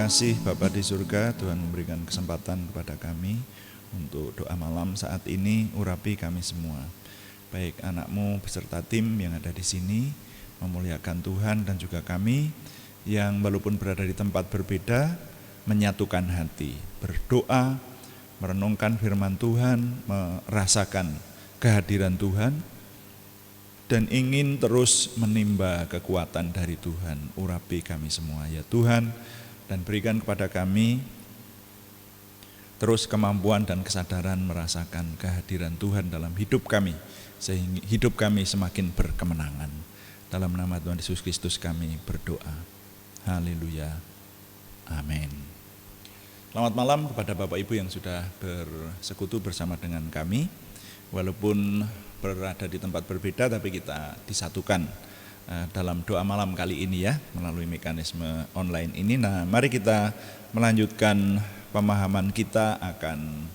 kasih Bapa di surga, Tuhan memberikan kesempatan kepada kami untuk doa malam saat ini. Urapi kami semua, baik anak-Mu beserta tim yang ada di sini, memuliakan Tuhan, dan juga kami yang walaupun berada di tempat berbeda, menyatukan hati, berdoa, merenungkan firman Tuhan, merasakan kehadiran Tuhan, dan ingin terus menimba kekuatan dari Tuhan. Urapi kami semua ya Tuhan, dan berikan kepada kami terus kemampuan dan kesadaran merasakan kehadiran Tuhan dalam hidup kami, sehingga hidup kami semakin berkemenangan. Dalam nama Tuhan Yesus Kristus kami berdoa. Haleluya. Amin. Selamat malam kepada Bapak Ibu yang sudah bersekutu bersama dengan kami. Walaupun berada di tempat berbeda, tapi kita disatukan dalam doa malam kali ini ya, melalui mekanisme online ini. Nah, mari kita melanjutkan pemahaman kita akan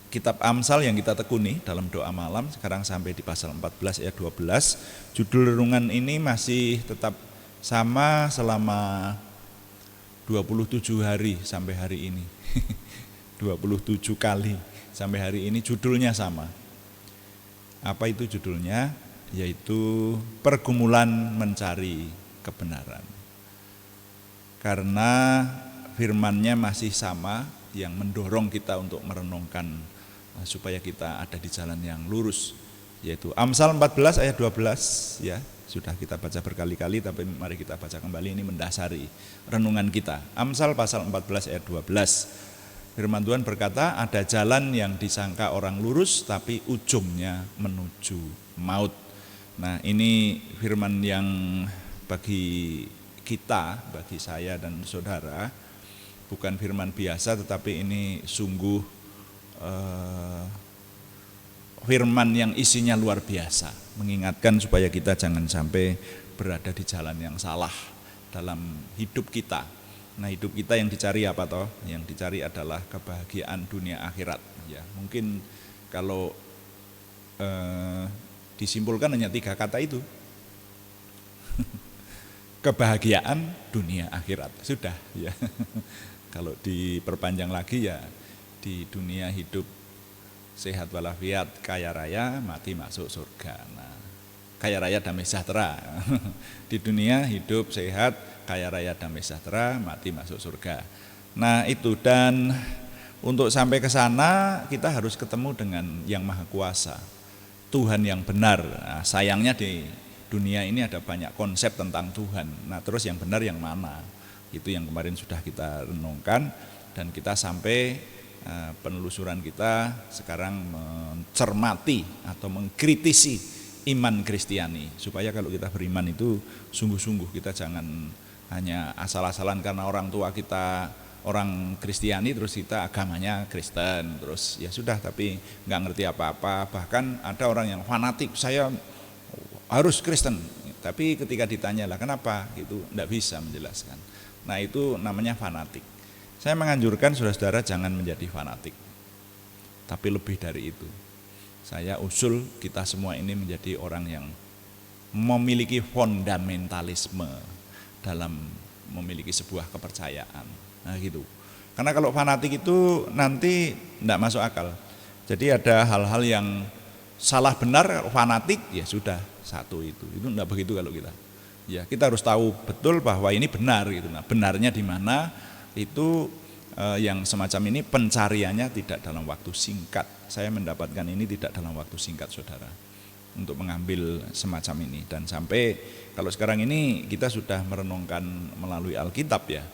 kitab Amsal yang kita tekuni dalam doa malam, sekarang sampai di pasal 14 ayat 12. Judul renungan ini masih tetap sama selama 27 hari sampai hari ini. 27 kali sampai hari ini judulnya sama. Apa itu judulnya? Yaitu pergumulan mencari kebenaran. Karena firman-Nya masih sama yang mendorong kita untuk merenungkan supaya kita ada di jalan yang lurus, yaitu Amsal 14 ayat 12 ya. Sudah kita baca berkali-kali, tapi mari kita baca kembali, ini mendasari renungan kita. Amsal pasal 14 ayat 12. Firman Tuhan berkata, ada jalan yang disangka orang lurus tapi ujungnya menuju maut. Nah, ini firman yang bagi kita, bagi saya dan saudara, bukan firman biasa, tetapi ini sungguh firman yang isinya luar biasa, mengingatkan supaya kita jangan sampai berada di jalan yang salah dalam hidup kita. Nah, hidup kita yang dicari apa toh? Yang dicari adalah kebahagiaan dunia akhirat. Ya, mungkin kalau disimpulkan hanya 3 kata itu, kebahagiaan dunia akhirat. Sudah ya. Kalau diperpanjang lagi ya, di dunia hidup sehat walafiat, kaya raya, mati masuk surga. Nah, kaya raya damai sejahtera. Di dunia hidup sehat, kaya raya damai sejahtera, mati masuk surga. Nah, itu, dan untuk sampai ke sana kita harus ketemu dengan Yang Maha Kuasa, Tuhan yang benar. Nah, sayangnya di dunia ini ada banyak konsep tentang Tuhan. Nah, terus yang benar yang mana? Itu yang kemarin sudah kita renungkan, dan kita sampai penelusuran kita sekarang mencermati atau mengkritisi iman Kristiani, supaya kalau kita beriman itu sungguh-sungguh, kita jangan hanya asal-asalan karena orang tua kita orang Kristiani terus kita agamanya Kristen terus ya sudah, tapi nggak ngerti apa-apa. Bahkan ada orang yang fanatik, saya harus Kristen, tapi ketika ditanya lah kenapa, itu nggak bisa menjelaskan. Nah, itu namanya fanatik. Saya menganjurkan saudara-saudara jangan menjadi fanatik, tapi lebih dari itu. Saya usul kita semua ini menjadi orang yang memiliki fundamentalisme dalam memiliki sebuah kepercayaan. Nah gitu. Karena kalau fanatik itu nanti tidak masuk akal. Jadi ada hal-hal yang salah benar, fanatik ya sudah satu itu. Itu tidak begitu kalau kita. Ya, kita harus tahu betul bahwa ini benar gitu. Nah, benarnya di mana? Itu yang semacam ini pencariannya tidak dalam waktu singkat. Saya mendapatkan ini tidak dalam waktu singkat, saudara, untuk mengambil semacam ini. Dan sampai kalau sekarang ini kita sudah merenungkan melalui Alkitab ya.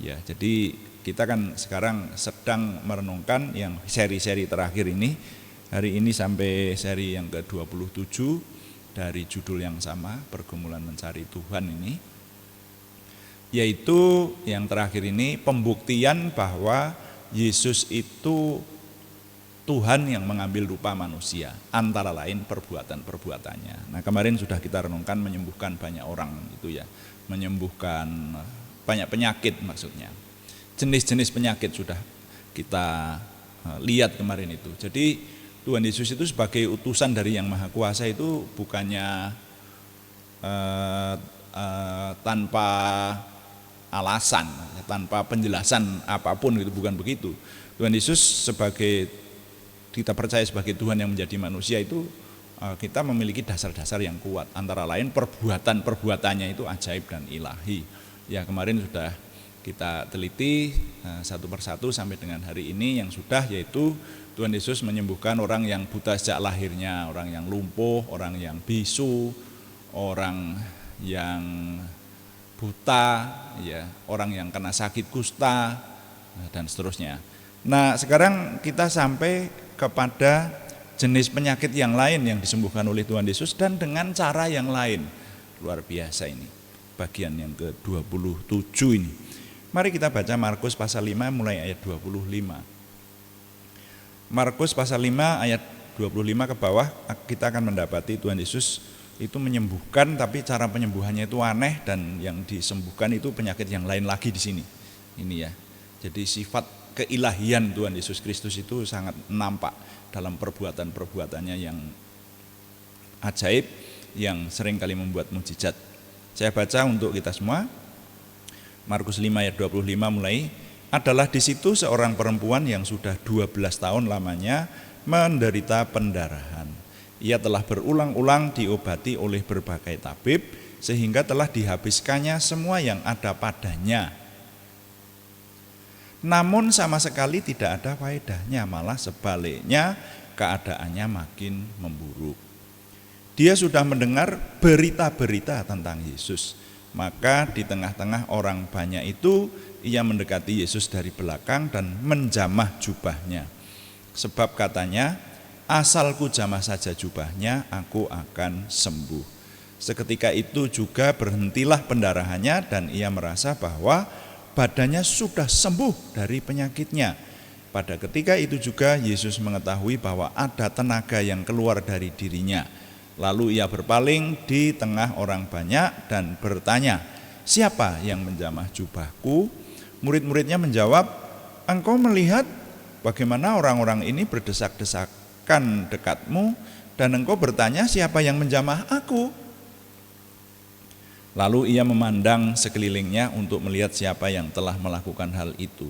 Ya, jadi kita kan sekarang sedang merenungkan yang seri-seri terakhir ini. Hari ini sampai seri yang ke-27 dari judul yang sama, Pergumulan Mencari Tuhan ini. Yaitu yang terakhir ini pembuktian bahwa Yesus itu Tuhan yang mengambil rupa manusia, antara lain perbuatan-perbuatannya. Nah, kemarin sudah kita renungkan menyembuhkan banyak orang itu ya, menyembuhkan banyak penyakit maksudnya. Jenis-jenis penyakit sudah kita lihat kemarin itu. Jadi Tuhan Yesus itu sebagai utusan dari Yang Maha Kuasa itu bukannya tanpa alasan, tanpa penjelasan apapun, itu bukan begitu. Tuhan Yesus sebagai, kita percaya sebagai Tuhan yang menjadi manusia itu kita memiliki dasar-dasar yang kuat, antara lain perbuatan-perbuatannya itu ajaib dan ilahi. Ya, kemarin sudah kita teliti satu persatu sampai dengan hari ini yang sudah, yaitu Tuhan Yesus menyembuhkan orang yang buta sejak lahirnya, orang yang lumpuh, orang yang bisu, orang yang buta, ya, orang yang kena sakit kusta, dan seterusnya. Nah, sekarang kita sampai kepada jenis penyakit yang lain yang disembuhkan oleh Tuhan Yesus dan dengan cara yang lain. Luar biasa ini, bagian yang ke-27 ini. Mari kita baca Markus pasal 5 mulai ayat 25. Markus pasal 5 ayat 25 ke bawah, kita akan mendapati Tuhan Yesus itu menyembuhkan, tapi cara penyembuhannya itu aneh, dan yang disembuhkan itu penyakit yang lain lagi di sini. Ini ya. Jadi sifat keilahian Tuhan Yesus Kristus itu sangat nampak dalam perbuatan-perbuatannya yang ajaib, yang sering kali membuat mujizat. Saya baca untuk kita semua, Markus 5 ayat 25 mulai, adalah di situ seorang perempuan yang sudah 12 tahun lamanya menderita pendarahan. Ia telah berulang-ulang diobati oleh berbagai tabib, sehingga telah dihabiskannya semua yang ada padanya. Namun sama sekali tidak ada faedahnya, malah sebaliknya keadaannya makin memburuk. Dia sudah mendengar berita-berita tentang Yesus, maka di tengah-tengah orang banyak itu ia mendekati Yesus dari belakang dan menjamah jubahnya. Sebab katanya, asalku jamah saja jubahnya, aku akan sembuh. Seketika itu juga berhentilah pendarahannya dan ia merasa bahwa badannya sudah sembuh dari penyakitnya. Pada ketika itu juga Yesus mengetahui bahwa ada tenaga yang keluar dari dirinya. Lalu ia berpaling di tengah orang banyak dan bertanya, siapa yang menjamah jubahku? Murid-muridnya menjawab, engkau melihat bagaimana orang-orang ini berdesak-desakan dekatmu dan engkau bertanya siapa yang menjamah aku? Lalu ia memandang sekelilingnya untuk melihat siapa yang telah melakukan hal itu.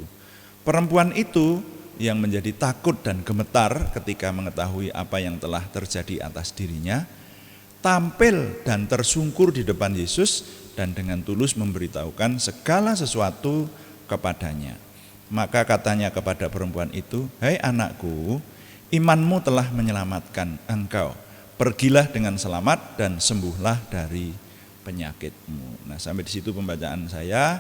Perempuan itu yang menjadi takut dan gemetar ketika mengetahui apa yang telah terjadi atas dirinya, tampil dan tersungkur di depan Yesus dan dengan tulus memberitahukan segala sesuatu kepadanya. Maka katanya kepada perempuan itu, hai anakku, imanmu telah menyelamatkan engkau. Pergilah dengan selamat dan sembuhlah dari penyakitmu. Nah, sampai di situ pembacaan saya.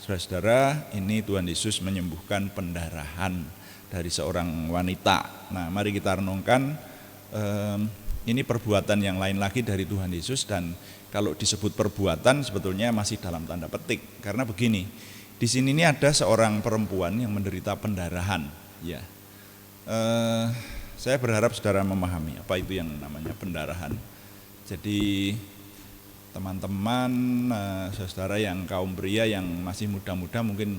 Saudara-saudara, ini Tuhan Yesus menyembuhkan pendarahan dari seorang wanita. Nah, mari kita renungkan, ini perbuatan yang lain lagi dari Tuhan Yesus, dan kalau disebut perbuatan sebetulnya masih dalam tanda petik. Karena begini, di sini ini ada seorang perempuan yang menderita pendarahan. Ya, saya berharap saudara memahami apa itu yang namanya pendarahan. Jadi teman-teman, saudara yang kaum pria yang masih muda-muda mungkin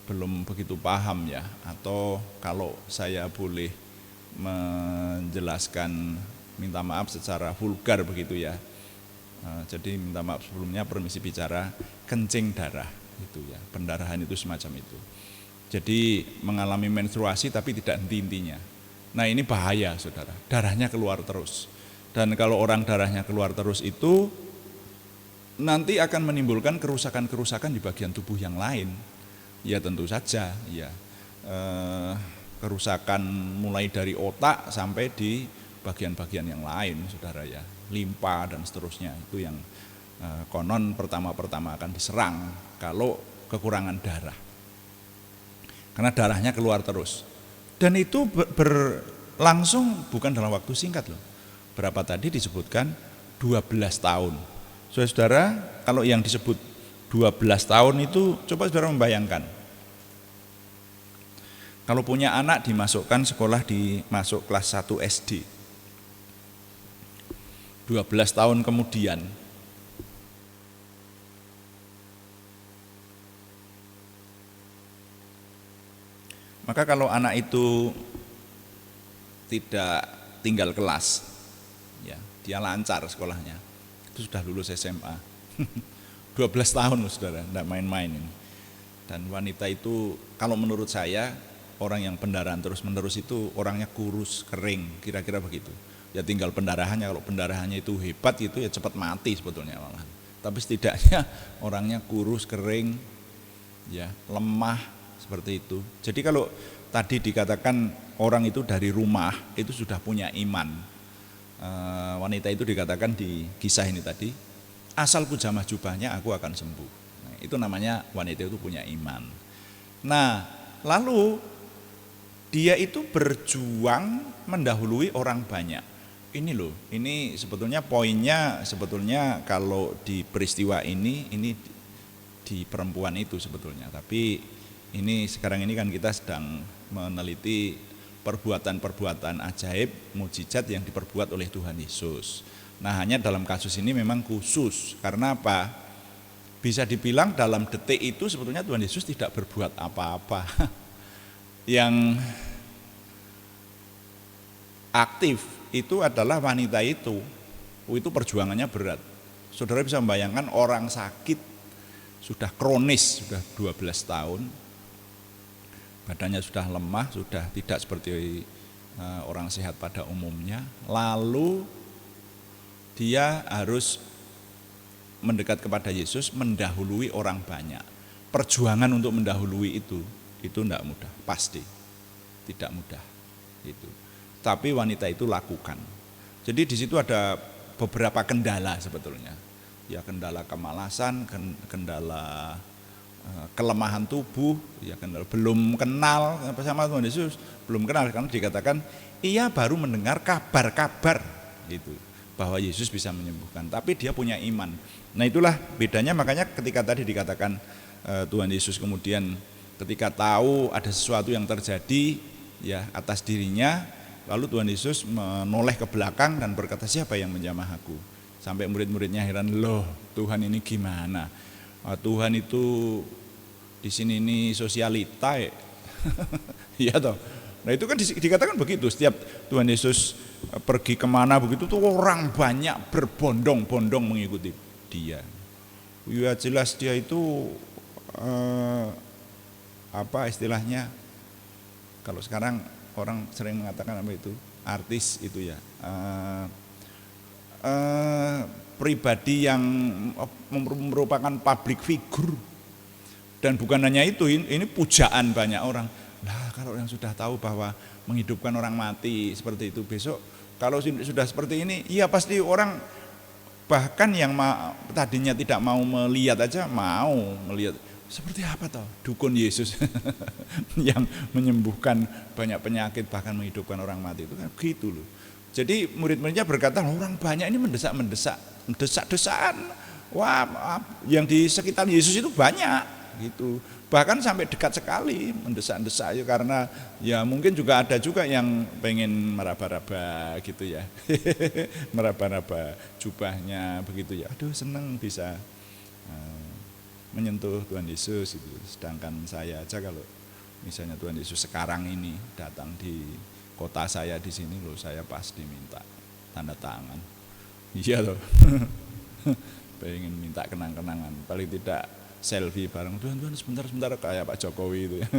belum begitu paham ya, atau kalau saya boleh menjelaskan, minta maaf secara vulgar begitu ya. Jadi minta maaf sebelumnya, permisi bicara, kencing darah itu ya, pendarahan itu semacam itu. Jadi mengalami menstruasi tapi tidak henti-hentinya. Nah, ini bahaya saudara, darahnya keluar terus. Dan kalau orang darahnya keluar terus itu nanti akan menimbulkan kerusakan-kerusakan di bagian tubuh yang lain. Ya tentu saja, ya kerusakan mulai dari otak sampai di bagian-bagian yang lain, saudara ya, limpa dan seterusnya. Itu yang konon pertama-pertama akan diserang kalau kekurangan darah. Karena darahnya keluar terus. Dan itu berlangsung bukan dalam waktu singkat loh. Berapa tadi disebutkan? 12 tahun. Saudara, kalau yang disebut 12 tahun itu, coba saudara membayangkan. Kalau punya anak dimasukkan sekolah, masuk kelas 1 SD. 12 tahun kemudian, maka kalau anak itu tidak tinggal kelas, ya, dia lancar sekolahnya, itu sudah lulus SMA. 12 tahun loh saudara, tidak main-main ini. Dan wanita itu kalau menurut saya, orang yang pendarahan terus-menerus itu orangnya kurus, kering, kira-kira begitu. Ya tinggal pendarahannya, kalau pendarahannya itu hebat itu ya cepat mati sebetulnya malah. Tapi setidaknya orangnya kurus, kering, ya lemah seperti itu. Jadi kalau tadi dikatakan orang itu dari rumah itu sudah punya iman. Wanita itu dikatakan di kisah ini tadi, asalku jamah jubahnya aku akan sembuh. Nah, itu namanya wanita itu punya iman. Nah, lalu dia itu berjuang mendahului orang banyak. Ini loh, ini sebetulnya poinnya, sebetulnya kalau di peristiwa ini di perempuan itu sebetulnya. Tapi ini sekarang ini kan kita sedang meneliti perbuatan-perbuatan ajaib, mujizat yang diperbuat oleh Tuhan Yesus. Nah, hanya dalam kasus ini memang khusus. Karena apa? Bisa dibilang dalam detik itu sebetulnya Tuhan Yesus tidak berbuat apa-apa. Yang aktif itu adalah wanita itu. Itu perjuangannya berat. Saudara bisa membayangkan orang sakit sudah kronis, sudah 12 tahun, badannya sudah lemah, sudah tidak seperti orang sehat pada umumnya, lalu dia harus mendekat kepada Yesus, mendahului orang banyak. Perjuangan untuk mendahului itu tidak mudah, pasti tidak mudah itu. Tapi wanita itu lakukan. Jadi di situ ada beberapa kendala sebetulnya. Ya, kendala kemalasan, kendala kelemahan tubuh, ya kendala belum kenal sama Tuhan Yesus, belum kenal karena dikatakan ia baru mendengar kabar-kabar itu bahwa Yesus bisa menyembuhkan, tapi dia punya iman. Nah, itulah bedanya, makanya ketika tadi dikatakan Tuhan Yesus kemudian ketika tahu ada sesuatu yang terjadi ya atas dirinya, lalu Tuhan Yesus menoleh ke belakang dan berkata, siapa yang menjamah aku? Sampai murid-muridnya heran, loh Tuhan ini gimana? Tuhan itu di sini ini sosialita ya. Iya toh. Nah itu kan dikatakan begitu, setiap Tuhan Yesus pergi kemana begitu tuh orang banyak berbondong-bondong mengikuti dia. Ya jelas dia itu apa istilahnya, kalau sekarang orang sering mengatakan apa itu, artis itu ya, pribadi yang merupakan public figure. Dan bukan hanya itu, ini pujaan banyak orang. Nah, kalau yang sudah tahu bahwa menghidupkan orang mati seperti itu, besok kalau sudah seperti ini, iya pasti orang bahkan yang tadinya tidak mau melihat aja mau melihat. Seperti apa toh dukun Yesus yang menyembuhkan banyak penyakit bahkan menghidupkan orang mati itu kan gitu loh. Jadi murid-muridnya berkata, orang banyak ini mendesak-desakan. Wah, yang di sekitar Yesus itu banyak gitu. Bahkan sampai dekat sekali mendesak-desak ya, karena ya mungkin juga ada juga yang pengen meraba-raba gitu ya. Meraba-raba jubahnya begitu ya. Aduh, senang bisa menyentuh Tuhan Yesus itu. Sedangkan saya aja kalau misalnya Tuhan Yesus sekarang ini datang di kota saya di sini loh, saya pasti minta tanda tangan. Iya loh. Pengen minta kenang-kenangan, paling tidak selfie bareng, Tuhan sebentar kayak Pak Jokowi itu ya.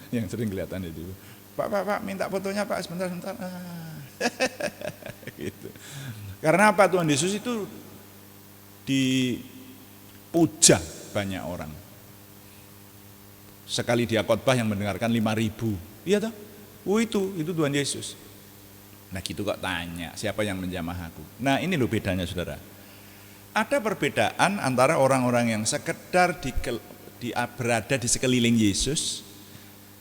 Yang sering kelihatan itu. Pak minta fotonya Pak sebentar. Gitu. Karena apa, Tuhan Yesus itu dipuja banyak orang. Sekali dia khotbah yang mendengarkan 5.000. Iya toh? Itu Tuhan Yesus. Nah gitu kok tanya, siapa yang menjamah aku? Nah ini loh bedanya saudara. Ada perbedaan antara orang-orang yang sekedar berada di sekeliling Yesus.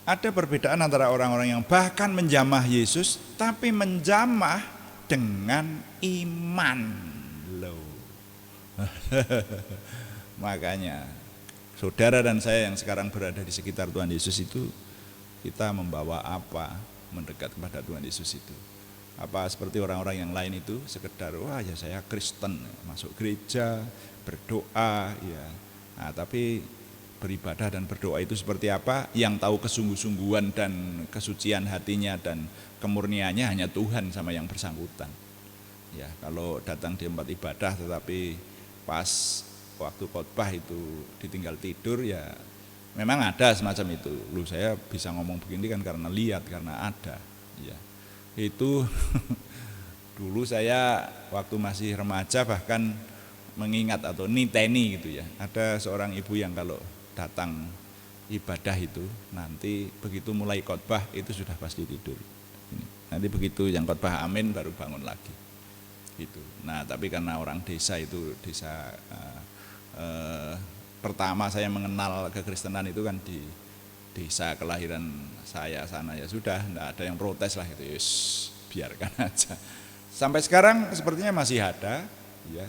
Ada perbedaan antara orang-orang yang bahkan menjamah Yesus, tapi menjamah dengan iman loh. Makanya saudara dan saya yang sekarang berada di sekitar Tuhan Yesus itu, kita membawa apa mendekat kepada Tuhan Yesus itu? Apa seperti orang-orang yang lain itu sekedar wah ya saya Kristen, masuk gereja, berdoa ya. Nah, tapi beribadah dan berdoa itu seperti apa? Yang tahu kesungguh-sungguhan dan kesucian hatinya dan kemurniannya hanya Tuhan sama yang bersangkutan. Ya, kalau datang di tempat ibadah tetapi pas waktu khotbah itu ditinggal tidur ya memang ada semacam itu. Lu saya bisa ngomong begini kan karena lihat, karena ada. Ya. Itu dulu saya waktu masih remaja bahkan mengingat atau niteni gitu ya. Ada seorang ibu yang kalau datang ibadah itu nanti begitu mulai khotbah itu sudah pasti tidur. Nanti begitu yang khotbah amin baru bangun lagi. Gitu. Nah, tapi karena orang desa itu pertama saya mengenal kekristenan itu kan di desa kelahiran saya sana, ya sudah enggak ada yang protes lah itu, yes, biarkan aja. Sampai sekarang sepertinya masih ada ya.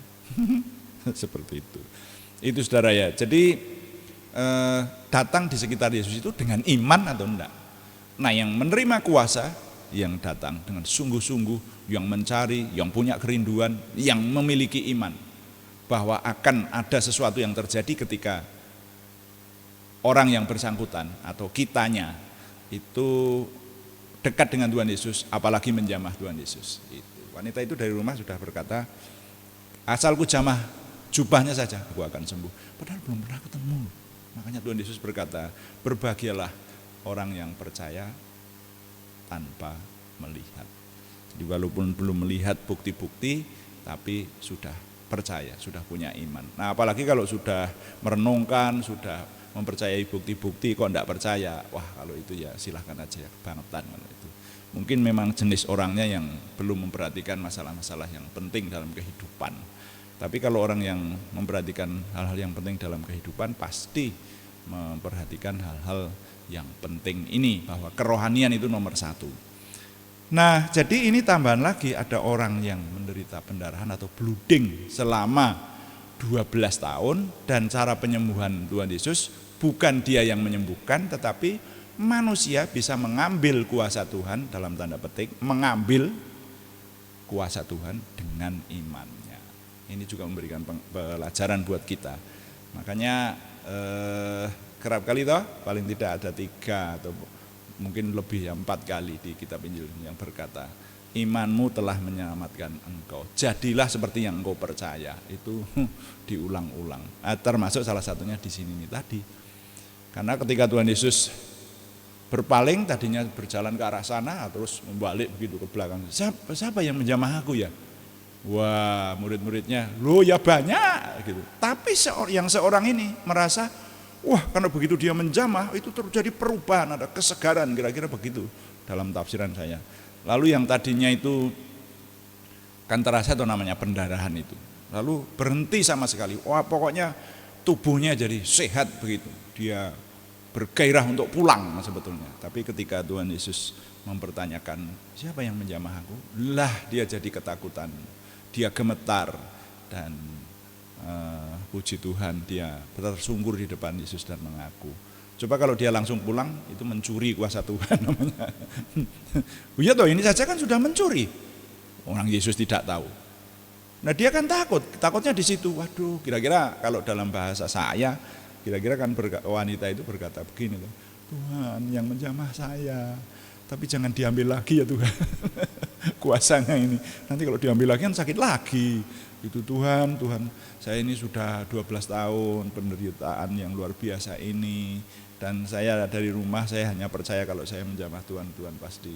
Seperti itu. Itu saudara ya. Jadi datang di sekitar Yesus itu dengan iman atau enggak. Nah, yang menerima kuasa yang datang dengan sungguh-sungguh, yang mencari, yang punya kerinduan, yang memiliki iman bahwa akan ada sesuatu yang terjadi ketika orang yang bersangkutan atau kitanya itu dekat dengan Tuhan Yesus, apalagi menjamah Tuhan Yesus. Wanita itu dari rumah sudah berkata, asal ku jamah jubahnya saja, aku akan sembuh. Padahal belum pernah ketemu. Makanya Tuhan Yesus berkata, berbahagialah orang yang percaya tanpa melihat. Jadi walaupun belum melihat bukti-bukti, tapi sudah percaya, sudah punya iman. Nah apalagi kalau sudah merenungkan, sudah mempercayai bukti-bukti kok enggak percaya, wah kalau itu ya silahkan aja, kebangetan kalau itu. Mungkin memang jenis orangnya yang belum memperhatikan masalah-masalah yang penting dalam kehidupan. Tapi kalau orang yang memperhatikan hal-hal yang penting dalam kehidupan, pasti memperhatikan hal-hal yang penting ini, bahwa kerohanian itu nomor satu. Nah jadi ini tambahan lagi, ada orang yang menderita pendarahan atau bleeding selama 12 tahun, dan cara penyembuhan Tuhan Yesus bukan dia yang menyembuhkan, tetapi manusia bisa mengambil kuasa Tuhan, dalam tanda petik mengambil kuasa Tuhan dengan imannya. Ini juga memberikan pelajaran buat kita. Makanya kerap kali toh, paling tidak ada 3 atau mungkin lebih 4 kali di kitab Injil yang berkata, imanmu telah menyelamatkan engkau, jadilah seperti yang engkau percaya. Itu diulang-ulang. Termasuk salah satunya di sini nih tadi. Karena ketika Tuhan Yesus berpaling, tadinya berjalan ke arah sana, terus membalik begitu ke belakang. Siapa yang menjamah aku ya? Wah, murid-muridnya, loh ya banyak gitu. Tapi yang seorang ini merasa, wah karena begitu dia menjamah, itu terjadi perubahan, ada kesegaran, kira-kira begitu dalam tafsiran saya. Lalu yang tadinya itu kan terasa itu namanya pendarahan itu, lalu berhenti sama sekali. Wah pokoknya tubuhnya jadi sehat begitu, dia bergairah untuk pulang sebetulnya. Tapi ketika Tuhan Yesus mempertanyakan siapa yang menjamah aku, lah dia jadi ketakutan, dia gemetar, dan puji Tuhan dia tersungkur di depan Yesus dan mengaku. Coba kalau dia langsung pulang, itu mencuri kuasa Tuhan namanya. Iya toh, ini saja kan sudah mencuri. Orang Yesus tidak tahu. Nah dia kan takutnya di situ. Waduh, kira-kira kalau dalam bahasa saya, kira-kira kan wanita itu berkata begini loh, Tuhan yang menjamah saya, tapi jangan diambil lagi ya Tuhan. Kuasanya ini, nanti kalau diambil lagi kan sakit lagi. Itu Tuhan, saya ini sudah 12 tahun penderitaan yang luar biasa ini, dan saya dari rumah saya hanya percaya kalau saya menjamah Tuhan pasti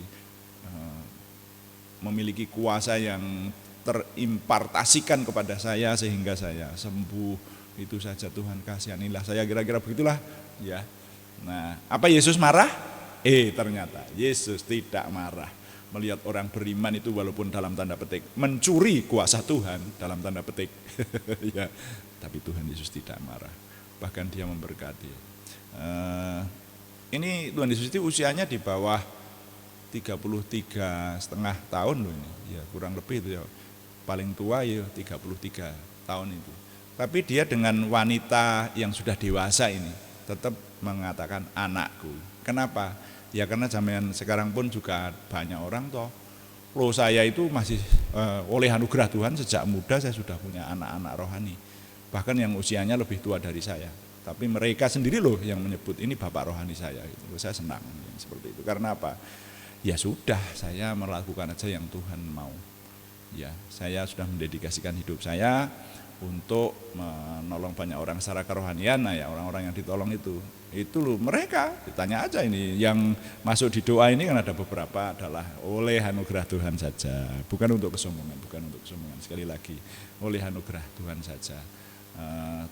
memiliki kuasa yang terimpartasikan kepada saya sehingga saya sembuh. Itu saja Tuhan, kasihanilah saya, kira-kira begitulah ya. Nah, apa Yesus marah? Ternyata Yesus tidak marah. Melihat orang beriman itu walaupun dalam tanda petik mencuri kuasa Tuhan dalam tanda petik ya, tapi Tuhan Yesus tidak marah, bahkan dia memberkati. Ini Tuhan Yesus itu usianya di bawah 33,5 tahun loh ini, ya kurang lebih itu ya, paling tua ya 33 tahun itu. Tapi dia dengan wanita yang sudah dewasa ini tetap mengatakan anakku. Kenapa? Ya karena zaman sekarang pun juga banyak orang toh, loh saya itu masih oleh anugerah Tuhan sejak muda saya sudah punya anak-anak rohani, bahkan yang usianya lebih tua dari saya. Tapi mereka sendiri loh yang menyebut ini bapak rohani saya. Gitu. Saya senang seperti itu. Karena apa? Ya sudah, saya melakukan aja yang Tuhan mau. Ya, saya sudah mendedikasikan hidup saya untuk menolong banyak orang secara kerohanian. Nah ya orang-orang yang ditolong itu loh mereka, ditanya aja ini yang masuk di doa ini kan ada beberapa adalah oleh anugerah Tuhan saja, bukan untuk kesombongan, sekali lagi oleh anugerah Tuhan saja.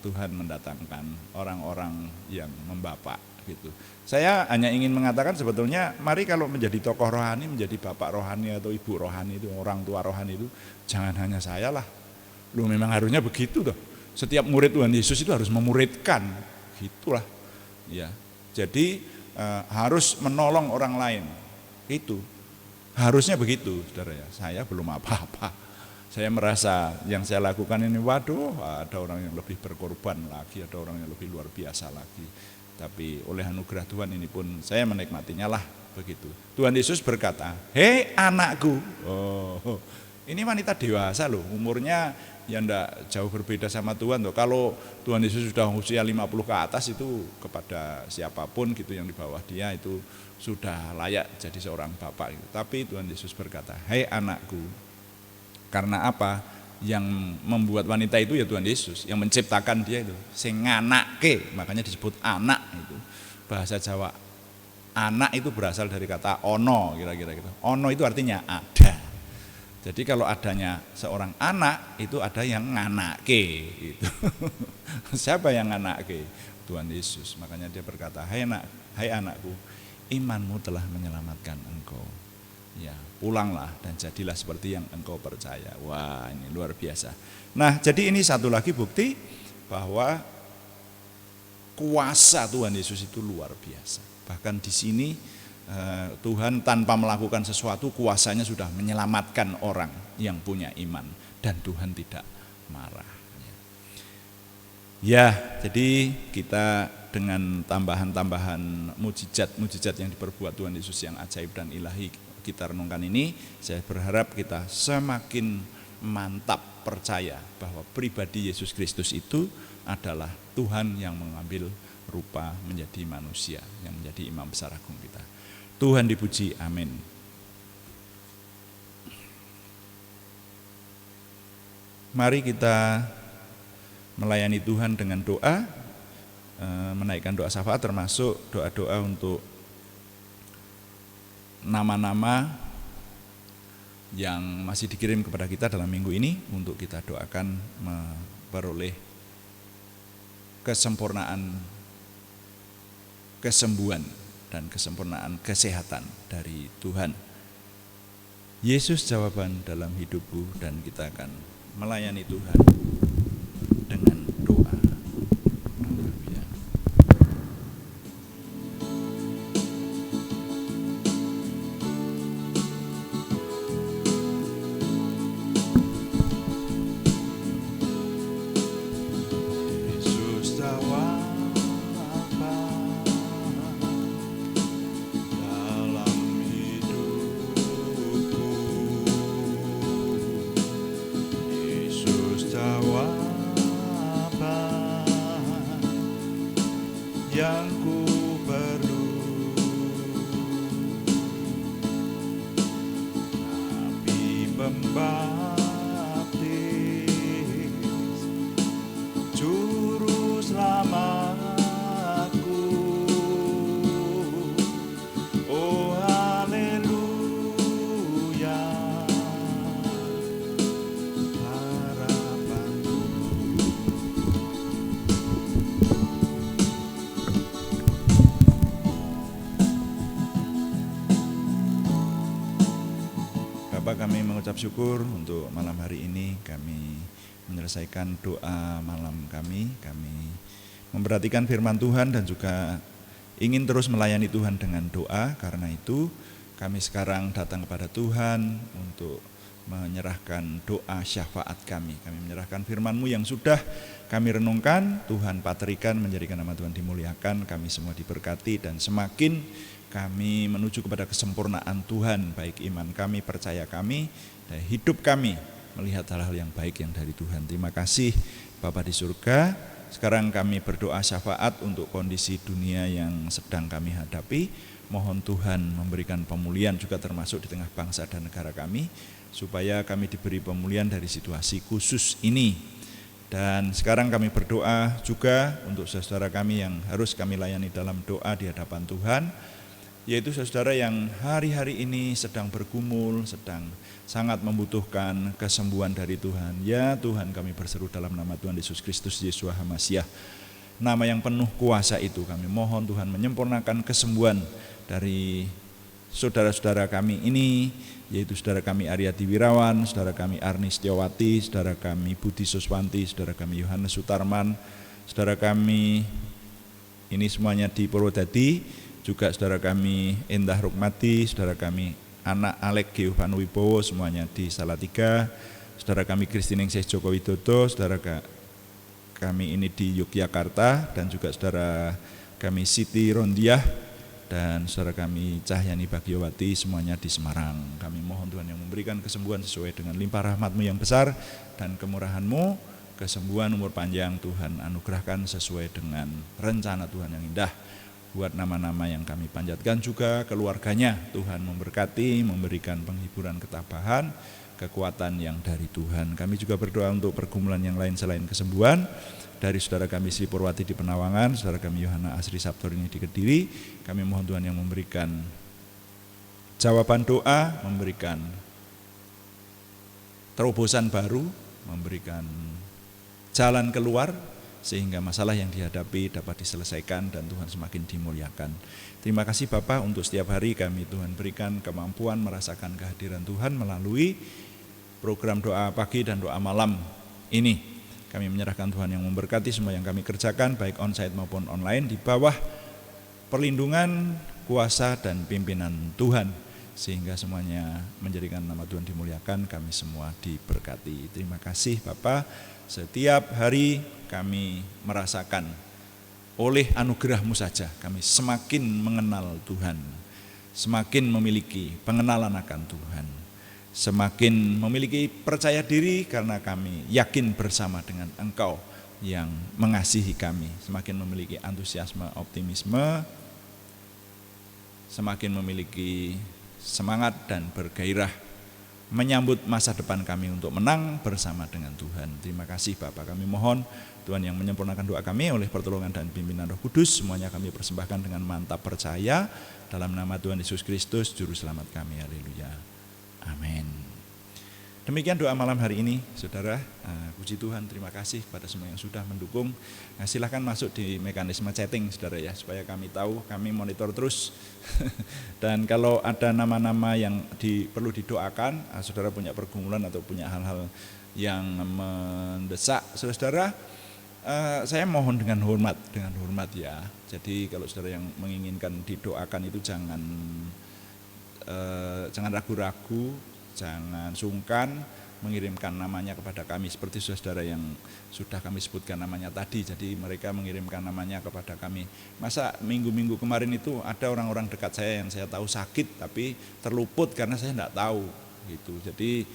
Tuhan mendatangkan orang-orang yang membapak gitu. Saya hanya ingin mengatakan sebetulnya mari kalau menjadi tokoh rohani, menjadi bapak rohani atau ibu rohani itu, orang tua rohani itu jangan hanya saya lah. Loh memang harusnya begitu toh. Setiap murid Tuhan Yesus itu harus memuridkan, gitulah. Ya, jadi harus menolong orang lain. Itu harusnya begitu, saudara ya. Saya belum apa-apa. Saya merasa yang saya lakukan ini, waduh, ada orang yang lebih berkorban lagi, ada orang yang lebih luar biasa lagi. Tapi oleh anugerah Tuhan ini pun saya menikmatinya lah begitu. Tuhan Yesus berkata, hei anakku. Oh, Ini wanita dewasa loh, umurnya ya ndak jauh berbeda sama Tuhan tuh. Kalau Tuhan Yesus sudah usia 50 ke atas itu kepada siapapun gitu yang di bawah dia itu sudah layak jadi seorang bapak gitu. Tapi Tuhan Yesus berkata, "Hai anakku." Karena apa? Yang membuat wanita itu ya Tuhan Yesus, yang menciptakan dia itu, sing nganake, makanya disebut anak itu. Bahasa Jawa anak itu berasal dari kata ono, kira-kira gitu. Ono itu artinya ada. Jadi kalau adanya seorang anak itu ada yang nganake gitu. Siapa yang nganake? Tuhan Yesus. Makanya dia berkata, hai anakku, imanmu telah menyelamatkan engkau. Ya, pulanglah dan jadilah seperti yang engkau percaya. Wah, ini luar biasa. Nah, jadi ini satu lagi bukti bahwa kuasa Tuhan Yesus itu luar biasa. Bahkan di sini Tuhan tanpa melakukan sesuatu, kuasanya sudah menyelamatkan orang yang punya iman, dan Tuhan tidak marah. Ya, jadi kita dengan tambahan-tambahan mujizat yang diperbuat Tuhan Yesus yang ajaib dan ilahi kita renungkan ini, saya berharap kita semakin mantap percaya bahwa pribadi Yesus Kristus itu adalah Tuhan yang mengambil rupa menjadi manusia, yang menjadi imam besar agung kita. Tuhan dipuji, amin. Mari kita melayani Tuhan dengan doa, menaikkan doa syafaat, termasuk doa-doa untuk nama-nama yang masih dikirim kepada kita dalam minggu ini, untuk kita doakan memperoleh kesempurnaan kesembuhan dan kesempurnaan kesehatan dari Tuhan. Yesus jawaban dalam hidupku, dan kita akan melayani Tuhan dengan doa. Yang ku perlu, Nabi Pembaptis, Juru Selamatku. Oh haleluya, harapanku. Bapak, kami mengucap syukur untuk malam hari ini. Kami menyelesaikan doa malam kami memperhatikan firman Tuhan dan juga ingin terus melayani Tuhan dengan doa. Karena itu kami sekarang datang kepada Tuhan untuk menyerahkan doa syafaat kami. Kami menyerahkan firman-Mu yang sudah kami renungkan. Tuhan paterikan, menjadikan nama Tuhan dimuliakan, kami semua diberkati, dan semakin kami menuju kepada kesempurnaan Tuhan, baik iman kami, percaya kami, dan hidup kami melihat hal-hal yang baik yang dari Tuhan. Terima kasih Bapa di surga. Sekarang kami berdoa syafaat untuk kondisi dunia yang sedang kami hadapi. Mohon Tuhan memberikan pemulihan juga termasuk di tengah bangsa dan negara kami, supaya kami diberi pemulihan dari situasi khusus ini. Dan sekarang kami berdoa juga untuk saudara kami yang harus kami layani dalam doa di hadapan Tuhan, yaitu saudara yang hari-hari ini sedang bergumul, sedang sangat membutuhkan kesembuhan dari Tuhan. Ya Tuhan, kami berseru dalam nama Tuhan Yesus Kristus, Yeshua HaMasyiah, nama yang penuh kuasa itu, kami mohon Tuhan menyempurnakan kesembuhan dari saudara-saudara kami ini, yaitu saudara kami Aryati Wirawan, saudara kami Arni Setiawati, saudara kami Budi Suswanti, saudara kami Yohanes Sutarman, saudara kami ini semuanya di Purwodadi, juga saudara kami Endah Rukmati, saudara kami anak Alek Geovan Wibowo, semuanya di Salatiga, saudara kami Kristiningsih Joko Widodo, saudara kami ini di Yogyakarta, dan juga saudara kami Siti Rondiah dan saudara kami Cahyani Bagyawati semuanya di Semarang. Kami mohon Tuhan yang memberikan kesembuhan sesuai dengan limpah rahmat-Mu yang besar dan kemurahan-Mu. Kesembuhan, umur panjang Tuhan anugerahkan sesuai dengan rencana Tuhan yang indah. Buat nama-nama yang kami panjatkan juga keluarganya, Tuhan memberkati, memberikan penghiburan ketabahan, kekuatan yang dari Tuhan. Kami juga berdoa untuk pergumulan yang lain selain kesembuhan. Dari saudara kami Sri Purwati di Penawangan, saudara kami Yohana Asri Sabtorini di Kediri, kami mohon Tuhan yang memberikan jawaban doa, memberikan terobosan baru, memberikan jalan keluar, sehingga masalah yang dihadapi dapat diselesaikan dan Tuhan semakin dimuliakan. Terima kasih Bapak untuk setiap hari kami Tuhan berikan kemampuan merasakan kehadiran Tuhan melalui program doa pagi dan doa malam ini. Kami menyerahkan Tuhan yang memberkati semua yang kami kerjakan, baik onsite maupun online, di bawah perlindungan, kuasa, dan pimpinan Tuhan, sehingga semuanya menjadikan nama Tuhan dimuliakan, kami semua diberkati. Terima kasih Bapak, setiap hari kami merasakan oleh anugerah-Mu saja, kami semakin mengenal Tuhan, semakin memiliki pengenalan akan Tuhan, semakin memiliki percaya diri karena kami yakin bersama dengan Engkau yang mengasihi kami, semakin memiliki antusiasme, optimisme, semakin memiliki semangat dan bergairah menyambut masa depan kami untuk menang bersama dengan Tuhan. Terima kasih Bapak, kami mohon Tuhan yang menyempurnakan doa kami oleh pertolongan dan pimpinan Roh Kudus, semuanya kami persembahkan dengan mantap percaya dalam nama Tuhan Yesus Kristus Juru Selamat kami. Haleluya. Amin. Demikian doa malam hari ini, saudara. Puji Tuhan, terima kasih kepada semua yang sudah mendukung. Silahkan masuk di mekanisme chatting, saudara ya, supaya kami tahu, kami monitor terus. Dan kalau ada nama-nama yang perlu didoakan, saudara punya pergumulan atau punya hal-hal yang mendesak, saudara, saya mohon dengan hormat ya. Jadi kalau saudara yang menginginkan didoakan itu jangan ragu-ragu, jangan sungkan mengirimkan namanya kepada kami, seperti saudara yang sudah kami sebutkan namanya tadi. Jadi mereka mengirimkan namanya kepada kami. Masa minggu-minggu kemarin itu ada orang-orang dekat saya yang saya tahu sakit tapi terluput karena saya tidak tahu gitu. Jadi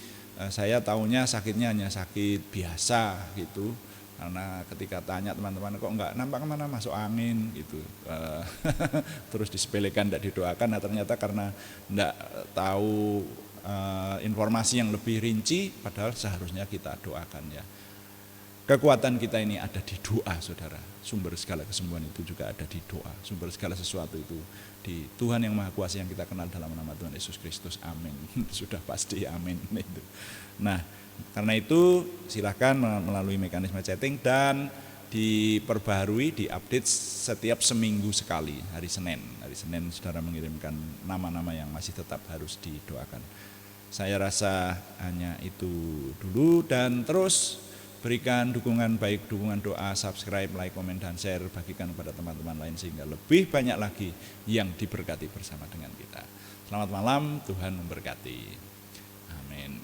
saya tahunya sakitnya hanya sakit biasa gitu. Karena ketika tanya teman-teman, kok enggak nampak kemana, masuk angin gitu. Terus disepelekan, tidak didoakan. Nah ternyata karena enggak tahu informasi yang lebih rinci, padahal seharusnya kita doakan ya. Kekuatan kita ini ada di doa, saudara. Sumber segala kesembuhan itu juga ada di doa. Sumber segala sesuatu itu di Tuhan yang Maha Kuasa yang kita kenal dalam nama Tuhan Yesus Kristus. Amin. Sudah pasti amin. Nah, karena itu silakan melalui mekanisme chatting dan diperbaharui, diupdate setiap seminggu sekali, hari Senin. Hari Senin saudara mengirimkan nama-nama yang masih tetap harus didoakan. Saya rasa hanya itu dulu, dan terus berikan dukungan, baik dukungan doa, subscribe, like, komen, dan share, bagikan kepada teman-teman lain sehingga lebih banyak lagi yang diberkati bersama dengan kita. Selamat malam, Tuhan memberkati. Amin.